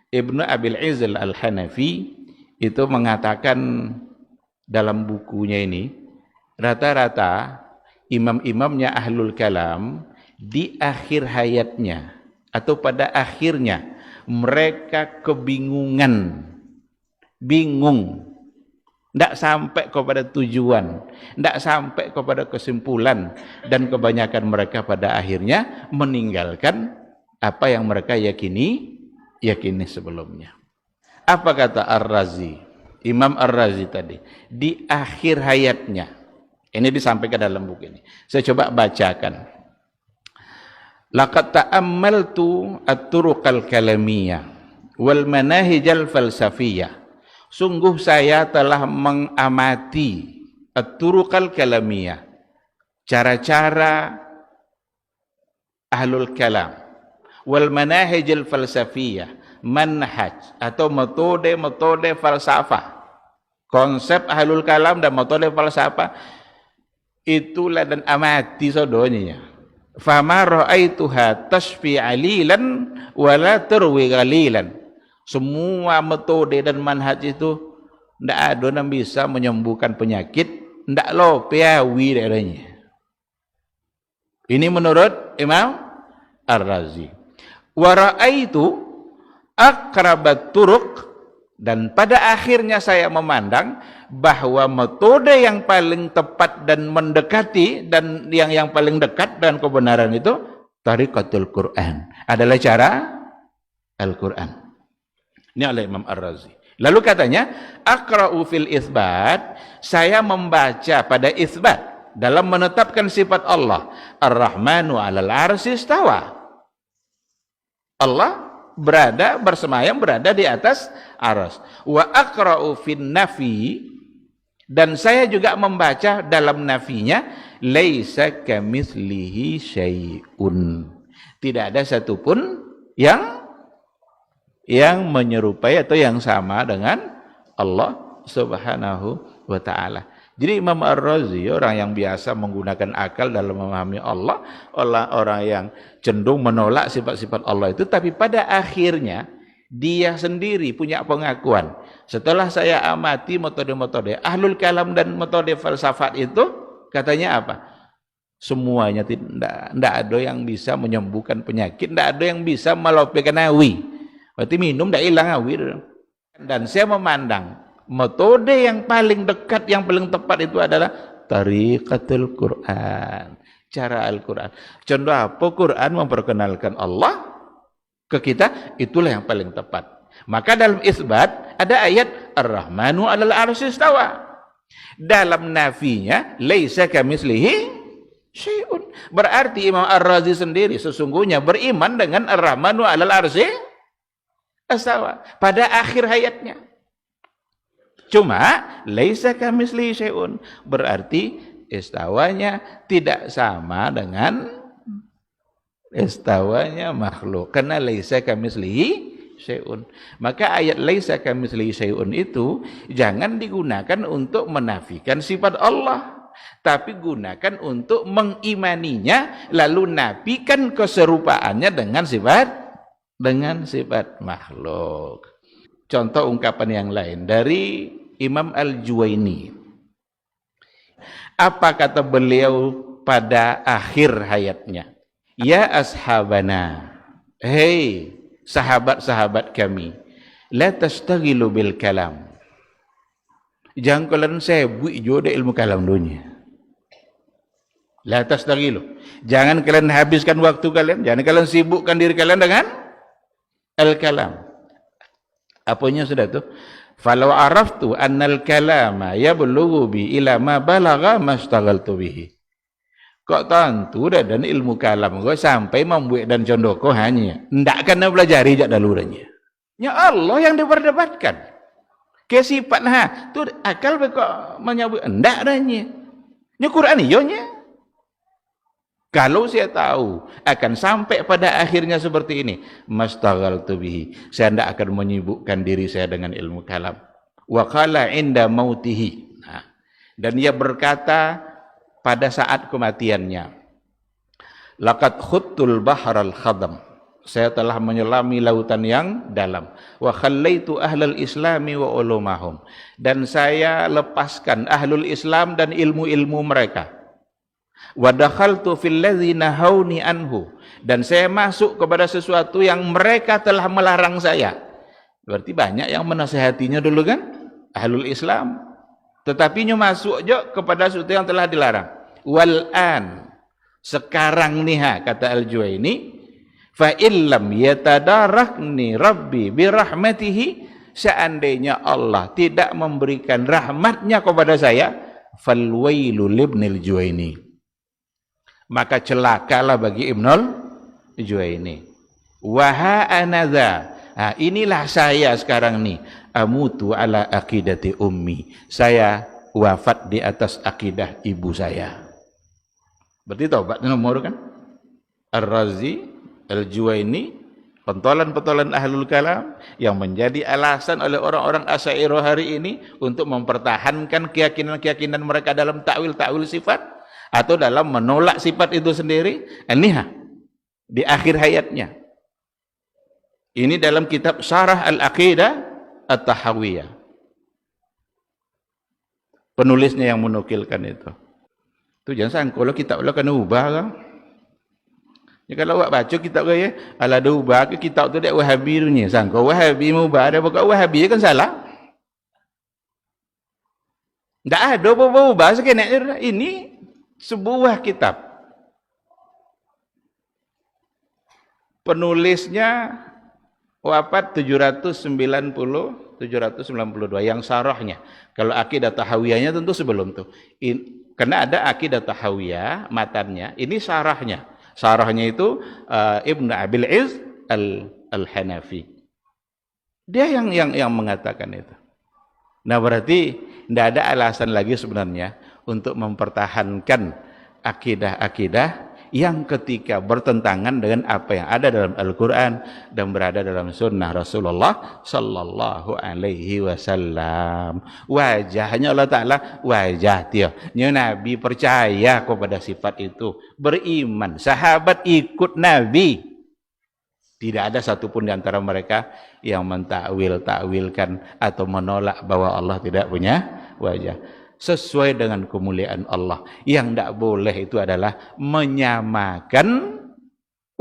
Ibnu Abil Izz Al-Hanafi itu mengatakan dalam bukunya ini, rata-rata imam-imamnya Ahlul Kalam di akhir hayatnya atau pada akhirnya mereka kebingungan, bingung, tidak sampai kepada tujuan, tidak sampai kepada kesimpulan, dan kebanyakan mereka pada akhirnya meninggalkan apa yang mereka yakini sebelumnya. Apa kata Ar-Razi, Imam Ar-Razi tadi di akhir hayatnya? Ini disampaikan dalam buku ini. Saya coba bacakan. Laqad ta'ammaltu at-turuqal kalamiyah wal manahijal falsafiyah. Sungguh saya telah mengamati at-turuqal kalamiyah, cara-cara ahlul kalam, wal manahijal falsafiyah, manhaj atau metode-metode falsafah, konsep ahlul kalam dan metode falsafah itulah dan amati sodonya. Fama ra'aituha tashfi 'alilan wala turwi ghalilan. Semua metode dan manhaj itu ndak ada yang bisa menyembuhkan penyakit, ndak lopiawi darahnya. Ini menurut Imam Ar-Razi. Wa ra'aitu aqrabat turuq, dan pada akhirnya saya memandang bahwa metode yang paling tepat dan mendekati dan yang paling dekat dengan kebenaran itu tariqatul Quran, adalah cara Al-Quran. Ini oleh Imam Ar-Razi. Lalu katanya aqra'u fil isbat, saya membaca pada isbat dalam menetapkan sifat Allah, Ar-Rahmanu 'alal 'arsy istawa. Allah berada bersemayam, berada di atas aras. Wa aqra'u fin nafi, dan saya juga membaca dalam nafinya, laisa kamitslihi syai'un. Tidak ada satupun yang menyerupai atau yang sama dengan Allah Subhanahu wa taala. Jadi Imam Ar-Razi orang yang biasa menggunakan akal dalam memahami Allah, orang yang cenderung menolak sifat-sifat Allah itu, tapi pada akhirnya dia sendiri punya pengakuan. Setelah saya amati metode-metode Ahlul Kalam dan metode falsafat itu, katanya apa? Semuanya tidak ada yang bisa menyembuhkan penyakit, tidak ada yang bisa melopikan awi. Berarti minum tidak hilang awi. Dan saya memandang metode yang paling dekat, yang paling tepat itu adalah tariqatul Quran, cara Al-Quran. Contoh apa? Quran memperkenalkan Allah ke kita, itulah yang paling tepat. Maka dalam isbat ada ayat Ar-Rahmanu 'alal 'arsy istawa. Dalam nafinya laisa kamitslihi syai'un. Berarti Imam Ar-Razi sendiri sesungguhnya beriman dengan Ar-Rahmanu 'alal 'arsy istawa pada akhir hayatnya. Cuma laisa kamitslihi syai'un, berarti istawanya tidak sama dengan istawanya makhluk, karena laisa kamitslihi syai'un. Maka ayat laisa kamitslihi syai'un itu jangan digunakan untuk menafikan sifat Allah, tapi gunakan untuk mengimaninya, lalu nafikan keserupaannya dengan sifat makhluk. Contoh ungkapan yang lain dari Imam Al-Juwaini. Apa kata beliau pada akhir hayatnya? Ya ashabana, hei sahabat-sahabat kami, la tastaghilu bil kalam. Jangan kalian sibuk juga ilmu kalam dunia. La tastaghilu. Jangan kalian habiskan waktu kalian, jangan kalian sibukkan diri kalian dengan al-kalam. Apanya sudah tuh? Falau araftu annal kalama yablughu bi ila ma balagha mastaghaltu bihi. Kok tentu dan ilmu kalam kok sampai membuat dan condoko hanya ndak kena pelajari jak dalurnya. Ya Allah yang diperdebatkan. Ke sifat tu akal kok menyebut ndak adanya. Nya Quran iyonya. Kalau saya tahu akan sampai pada akhirnya seperti ini, mastaghaltu bihi, saya tidak akan menyibukkan diri saya dengan ilmu kalam. Wa qala inda mautihi. Nah, dan ia berkata pada saat kematiannya, laqad khuttul bahral khadam. Saya telah menyelami lautan yang dalam. Wa khallaitu ahlal islami wa ulumahum. Dan saya lepaskan ahlul Islam dan ilmu-ilmu mereka. Wa dakhaltu fil ladzina hauni anhu. Dan saya masuk kepada sesuatu yang mereka telah melarang saya. Berarti banyak yang menasihatinya dulu kan? Ahlul Islam. Tetapi masuk je kepada sesuatu yang telah dilarang. Wal an. Sekarang nih kata Al-Juwaini, fa illam yatadarakni rabbi birahmatihi, seandainya Allah tidak memberikan rahmatnya kepada saya, falwailu libnil Juwaini, maka celakalah bagi Ibnul Juwaini. Waha anadha, inilah saya sekarang nih, amutu ala akidati ummi, saya wafat di atas akidah ibu saya. Berarti taubat nomor kan? Ar-Razi, Al-Juwaini, pentolan-pentolan ahlul kalam yang menjadi alasan oleh orang-orang Asy'ariyah hari ini untuk mempertahankan keyakinan-keyakinan mereka dalam takwil-takwil sifat atau dalam menolak sifat itu sendiri. Ini di akhir hayatnya. Ini dalam kitab Syarah Al-Aqidah At-Tahawiyah. Penulisnya yang menukilkan itu. Tu jangan sangka kalau kitab lah kena ubah kan. Ya, kalau awak baca kitab ke ala ada ubah ke kitab tu dek Wahabi tu ni. Sangka Wahabi mubah ada bukan Wahabi kan salah. Tak ada apa-apa ubah sekenanya. Ini sebuah kitab. Penulisnya wafat 792 yang sarahnya. Kalau akidah tahawiyahnya tentu sebelum tu. Karena ada akidah tahawiyah matannya, ini sarahnya. Sarahnya itu Ibnu Abil Izz Al-Hanafi. Dia yang mengatakan itu. Nah, berarti tidak ada alasan lagi sebenarnya untuk mempertahankan akidah-akidah yang ketika bertentangan dengan apa yang ada dalam Al-Quran dan berada dalam sunnah Rasulullah Sallallahu Alaihi Wasallam. Wajahnya Allah Ta'ala wajah dia. Nabi percaya kepada sifat itu, beriman, sahabat ikut Nabi. Tidak ada satupun di antara mereka yang mentakwil-takwilkan atau menolak bahwa Allah tidak punya wajah. Sesuai dengan kemuliaan Allah. Yang tidak boleh itu adalah menyamakan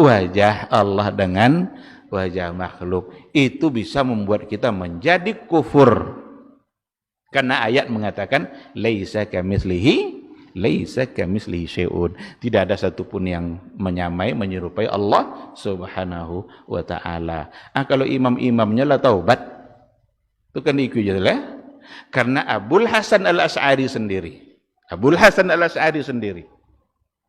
wajah Allah dengan wajah makhluk. Itu bisa membuat kita menjadi kufur. Karena ayat mengatakan laisa kamitslihi syai'un. Tidak ada satupun yang menyamai, menyerupai Allah Subhanahu wa taala. Kalau imam-imamnya lah taubat, itu kan ikut je lah. Karena Abul Hasan Al-Asy'ari sendiri,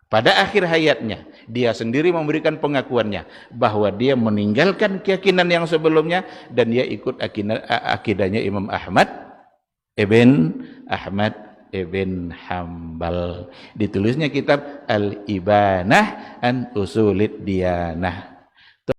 pada akhir hayatnya, dia sendiri memberikan pengakuannya bahwa dia meninggalkan keyakinan yang sebelumnya dan dia ikut akidahnya Imam Ahmad Ibn Hanbal. Ditulisnya kitab Al-Ibanah an Usulid Diyanah.